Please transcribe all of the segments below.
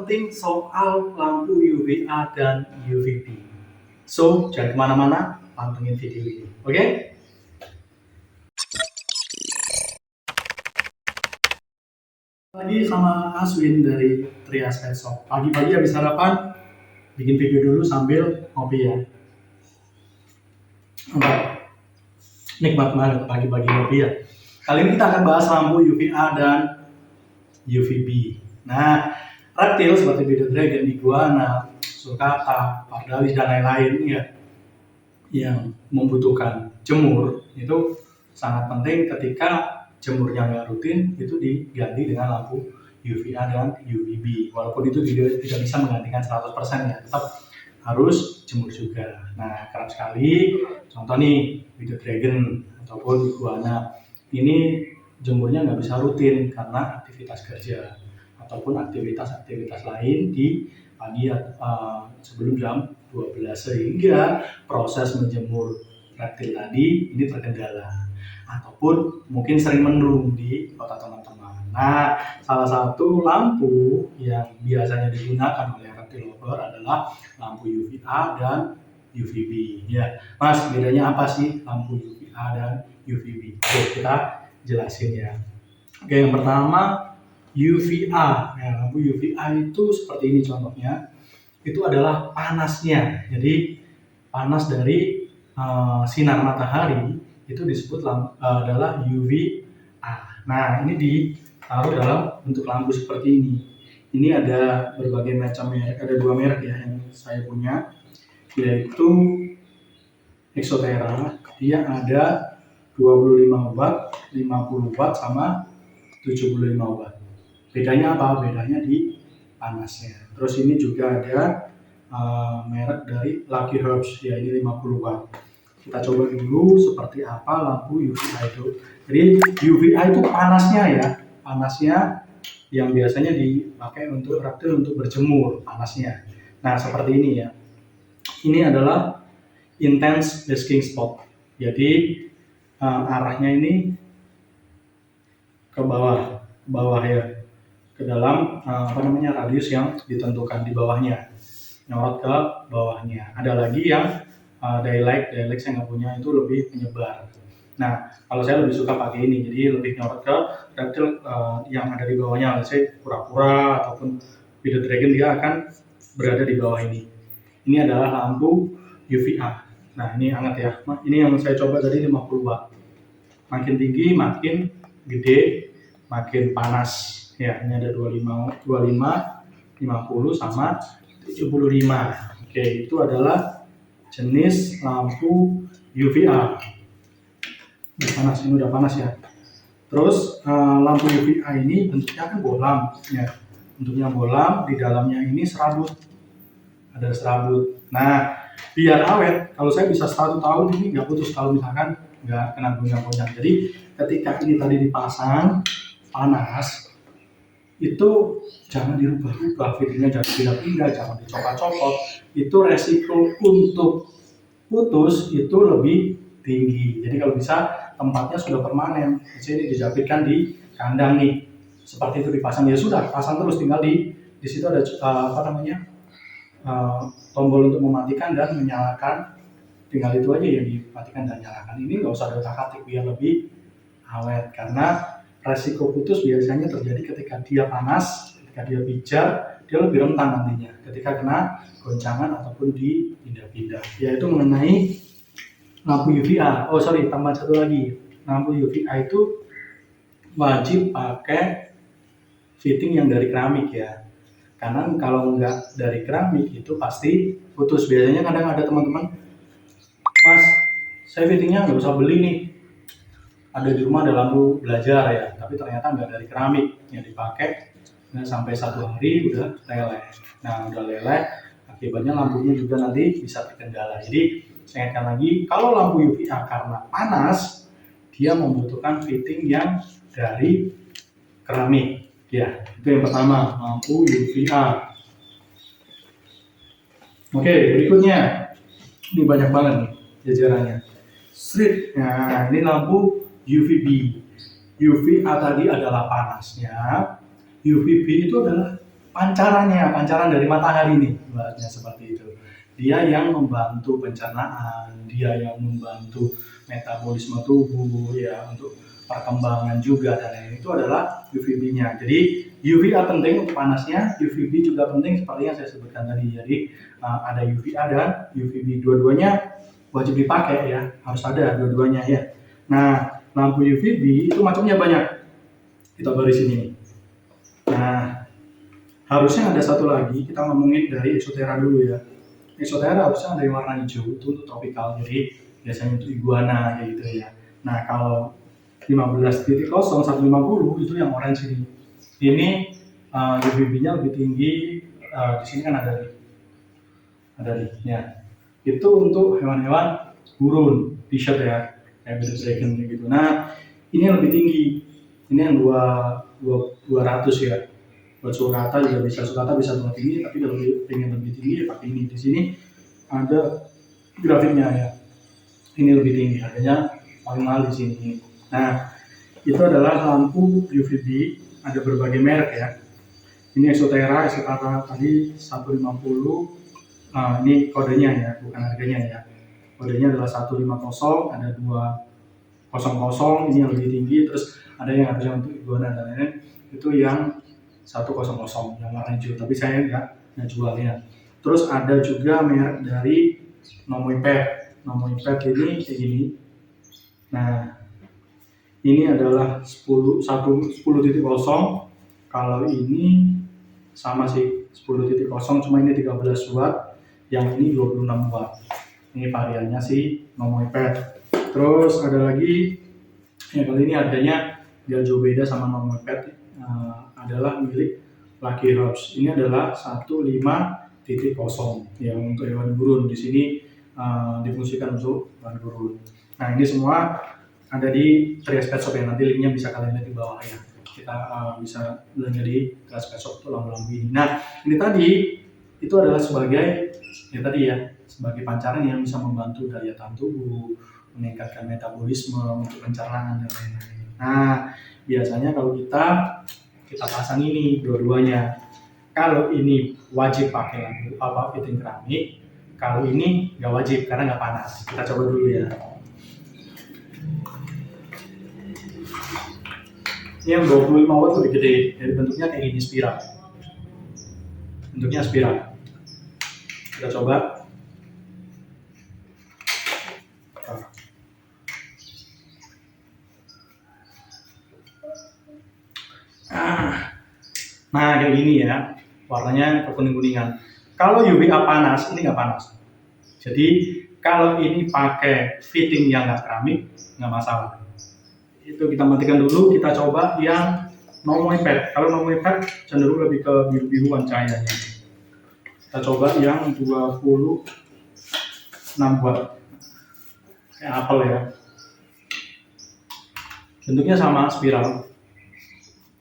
penting soal lampu UVA dan UVB. So, jangan kemana-mana, pantengin video ini, oke? Lagi sama Aswin dari Trias Shop. Pagi-pagi habis sarapan, bikin video dulu sambil ngopi ya. Nikmat banget pagi-pagi ngopi ya. Kali ini kita akan bahas lampu UVA dan UVB. Nah, reptil seperti Bearded Dragon, iguana, sulcata, pardalis dan lain-lain ya, yang membutuhkan jemur itu sangat penting. Ketika jemurnya nggak rutin, itu diganti dengan lampu UVA dan UVB. Walaupun itu tidak bisa menggantikan 100% ya, tetap harus jemur juga. Nah, kerap sekali contoh nih Bearded Dragon ataupun iguana ini jemurnya nggak bisa rutin karena aktivitas kerja ataupun aktivitas lain di pagi sebelum jam 12, sehingga proses menjemur reptil tadi ini terkendala ataupun mungkin sering mendung di kota teman-teman. Nah, salah satu lampu yang biasanya digunakan oleh reptil lover adalah lampu UVA dan UVB. Ya, Mas, bedanya apa sih lampu UVA dan UVB? Oke, kita jelasin ya. Oke, yang pertama UVA. Ya, lampu UVA itu seperti ini contohnya. Itu adalah panasnya. Jadi panas dari sinar matahari itu disebut adalah UVA. Nah, ini ditaruh dalam bentuk lampu seperti ini. Ini ada berbagai macam merek, ada 2 merek ya yang saya punya, yaitu Exotera. Dia ada 25 watt, 50 watt, sama 75 watt. Bedanya apa? Bedanya di panasnya. Terus ini juga ada merek dari Lucky Herbs, ya ini 50 watt. Kita coba dulu seperti apa lampu UVA itu. Jadi UVA itu panasnya ya, panasnya yang biasanya dipakai untuk reptil untuk berjemur, panasnya. Nah, seperti ini ya. Ini adalah intense basking spot. Jadi arahnya ini ke bawah ya, ke dalam radius yang ditentukan di bawahnya, nyorot ke bawahnya. Ada lagi yang daylight saya nggak punya, itu lebih menyebar. Nah, kalau saya lebih suka pakai ini, jadi lebih nyorot ke reptil yang ada di bawahnya. Misalnya kura-kura ataupun Bearded Dragon, dia akan berada di bawah ini. Ini adalah lampu UVA. Nah, ini hangat ya. Ini yang saya coba tadi 50 watt. Makin tinggi, makin gede, makin panas. Ya, ini ada 25, 50 sama 75. Oke, itu adalah jenis lampu UVA. Panas, ini udah panas ya. Terus lampu UVA ini bentuknya kan bolam ya. Bentuknya bolam, di dalamnya ini serabut. Ada serabut. Nah, biar awet, kalau saya bisa 1 tahun ini nggak putus kalau misalkan nggak kena goncang-goncang. Jadi ketika ini tadi dipasang panas, itu jangan dirubah-rubah, fiturnya jangan pindah-pindah, jangan dicopot-copot. Itu resiko untuk putus itu lebih tinggi. Jadi kalau bisa tempatnya sudah permanen. Di sini dijepitkan di kandang nih, seperti itu dipasang, ya sudah pasang terus, tinggal di situ ada tombol untuk mematikan dan menyalakan, tinggal itu aja yang dimatikan dan nyalakan. Ini nggak usah otak-atik biar lebih awet, karena resiko putus biasanya terjadi ketika dia panas, ketika dia pijar, dia lebih rentan nantinya ketika kena goncangan ataupun dipindah-pindah. Yaitu mengenai lampu UVA. Tambah satu lagi, lampu UVA itu wajib pakai fitting yang dari keramik ya. Karena kalau nggak dari keramik itu pasti putus. Biasanya kadang ada teman-teman, Mas, saya fittingnya nggak usah beli nih, ada di rumah ada lampu belajar ya, tapi ternyata nggak dari keramik yang dipakai. Nah, sampai 1 hari udah leleh. Nah, udah leleh, akibatnya lampunya juga nanti bisa terkendala. Jadi saya ingatkan lagi, kalau lampu UVA karena panas, dia membutuhkan fitting yang dari keramik. Ya, itu yang pertama, lampu UVA. Oke, berikutnya, ini banyak banget nih jajarannya. Strip. Nah, ini lampu UVB. UVA tadi adalah panasnya, UVB itu adalah pancaran dari matahari nih, ibaratnya seperti itu. Dia yang membantu pencernaan, dia yang membantu metabolisme tubuh ya, untuk perkembangan juga, dan lain itu adalah UVB-nya. Jadi UVA penting untuk panasnya, UVB juga penting seperti yang saya sebutkan tadi. Jadi ada UVA dan UVB, dua-duanya wajib dipakai ya, harus ada dua-duanya ya. Nah, lampu UVB itu macamnya banyak. Kita baris ini nih. Nah, harusnya ada satu lagi, kita ngomongin dari Exothera dulu ya. Exothera harusnya ada yang warna hijau, itu untuk topikal, jadi biasanya untuk iguana kayak gitu ya. Nah, kalau 15.0 150 itu yang orange ini. Ini UVB-nya lebih tinggi, di sini kan ada nih ya. Itu untuk hewan-hewan gurun, t-shirt ya, kayak bearded dragon gitu. Nah, ini yang lebih tinggi. Ini yang 200 ya. Buat sulcata juga bisa, sulcata bisa lebih tinggi, tapi kalau pengen lebih tinggi ya pakai ini. Di sini ada grafiknya ya. Ini lebih tinggi, harganya paling mahal di sini. Nah, itu adalah lampu UVB, ada berbagai merek ya. Ini Exothera tadi 150. Ini kodenya ya, bukan harganya ya. Kodenya adalah 150, ada 200, ini yang lebih tinggi, terus ada yang harusnya untuk iguana dan lain-lain, itu yang 100 yang warna hijau, tapi saya nggak jualnya. Terus ada juga merek dari Nomoipet. Nomoipet ini kayak gini. Nah, ini adalah 10.0. Kalau ini sama sih 10.0, cuma ini 13 watt, yang ini 26 watt. Ini variannya si Nomoipet. Terus ada lagi, ya kali ini harganya dia jauh beda sama Nomoipet, adalah milik Lucky Herbs. Ini adalah 15.0 yang untuk hewan gurun. Di sini difungsikan untuk hewan gurun. Nah, ini semua ada di Trias Pet Shop ya, nanti linknya bisa kalian lihat di bawah ya. Kita bisa belanja di Trias Pet Shop untuk lampu-lampu ini. Nah, ini tadi itu adalah sebagai sebagai pancaran yang bisa membantu daya tahan tubuh, meningkatkan metabolisme, untuk pencernaan dan lain-lain. Nah, biasanya kalau kita pasang ini dua-duanya. Kalau ini wajib pakai lampu fitting keramik, kalau ini nggak wajib karena nggak panas. Kita coba dulu ya. Ini yang 25 watt lebih gede, jadi bentuknya kayak gini, spiral. Bentuknya spiral. Kita coba. Nah, kayak gini ya, warnanya kekuning-kuningan. Kalau UVA panas, ini nggak panas. Jadi kalau ini pakai fitting yang nggak keramik, nggak masalah. Itu kita matikan dulu, kita coba yang Nomoipet. Kalau Nomoipet cenderung lebih ke biru-biruan cahayanya. Kita coba yang 26 watt. Kayak apel ya. Bentuknya sama, spiral.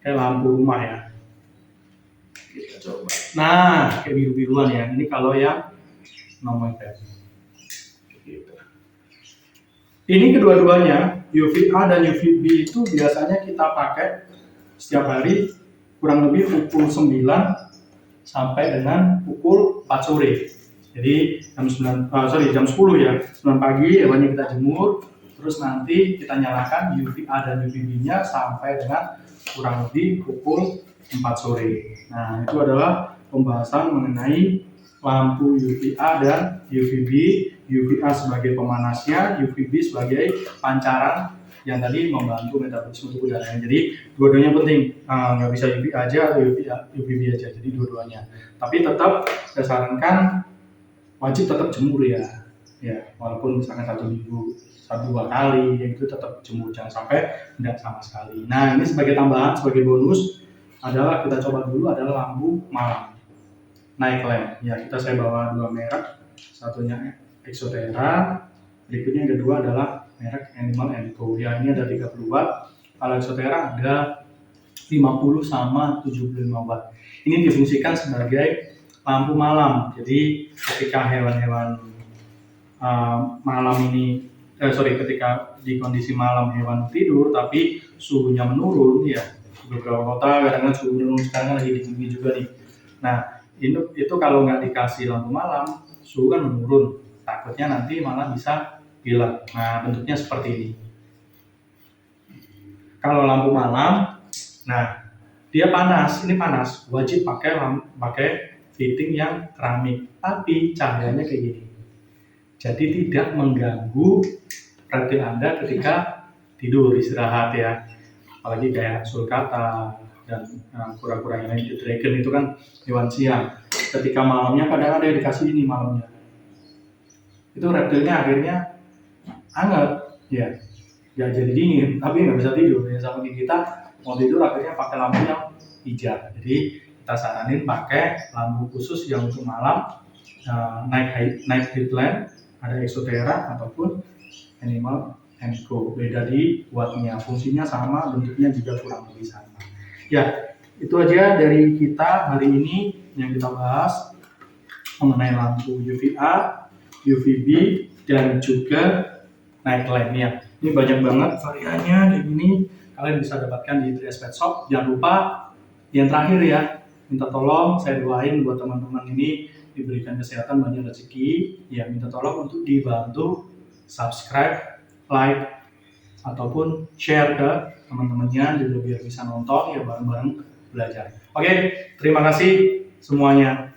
Kayak lampu rumah ya. Kita coba. Nah, kayak biru-biruan ya. Ini kalau yang Nomoipet. Gitu. Ini kedua-duanya, UVA dan UVB itu biasanya kita pakai setiap hari kurang lebih pukul 9 sampai dengan pukul 4 sore. Jadi jam 10 ya, 9 pagi hewannya kita jemur, terus nanti kita nyalakan UVA dan UVB-nya sampai dengan kurang lebih pukul 4 sore. Nah, itu adalah pembahasan mengenai lampu UVA dan UVB. UVA sebagai pemanasnya, UVB sebagai pancaran yang tadi membantu metabolisme tubuh dan lain. Jadi dua-duanya penting, nggak bisa UVA aja atau UVB aja, jadi dua-duanya. Tapi tetap saya sarankan wajib tetap jemur ya, walaupun misalkan 1 minggu 1-2 kali, ya itu tetap jemur, jangan sampai tidak sama sekali. Nah, ini sebagai tambahan, sebagai bonus adalah kita coba dulu adalah lampu malam, night lamp. Ya, saya bawa 2 merek, satunya Exothera, berikutnya yang kedua adalah merek Animal & Co. Ya, ini ada 30 watt, kalau Exothera ada 50 sama 75 watt. Ini difungsikan sebagai lampu malam. Jadi ketika hewan-hewan ketika di kondisi malam hewan tidur tapi suhunya menurun ya, beberapa kota kadang-kadang suhu menurun, sekarang lagi dingin juga nih. Nah, itu kalau nggak dikasih lampu malam, suhu kan menurun. Takutnya nanti malah bisa pilek. Nah, bentuknya seperti ini. Kalau lampu malam, nah dia panas, ini panas, wajib pakai fitting yang keramik, tapi cahayanya kayak gini. Jadi tidak mengganggu reptil Anda ketika tidur istirahat ya. Apalagi kayak sulcata dan kura-kura yang lain, dragon itu kan hewan siang. Ketika malamnya kadang ada yang dikasih ini malamnya. Itu reptilnya akhirnya hangat ya. Nggak jadi dingin, tapi nggak bisa tidur. Ya, sama kita mau tidur akhirnya pakai lampu yang hijau. Jadi kita saranin pakai lampu khusus yang untuk malam, night headlamp, ada Exotera ataupun Animal Go. Beda di wattnya, fungsinya sama, bentuknya juga kurang lebih sama. Ya, itu aja dari kita hari ini yang kita bahas mengenai lampu UVA, UVB, dan juga night lamp ya. Ini banyak banget variannya kayak gini. Kalian bisa dapatkan di 3S Pet Shop. Jangan lupa yang terakhir ya, minta tolong saya doain buat teman-teman ini diberikan kesehatan, banyak rezeki. Ya, minta tolong untuk dibantu subscribe, like, ataupun share ke teman-temannya juga biar bisa nonton ya bareng-bareng belajar. Oke, terima kasih semuanya.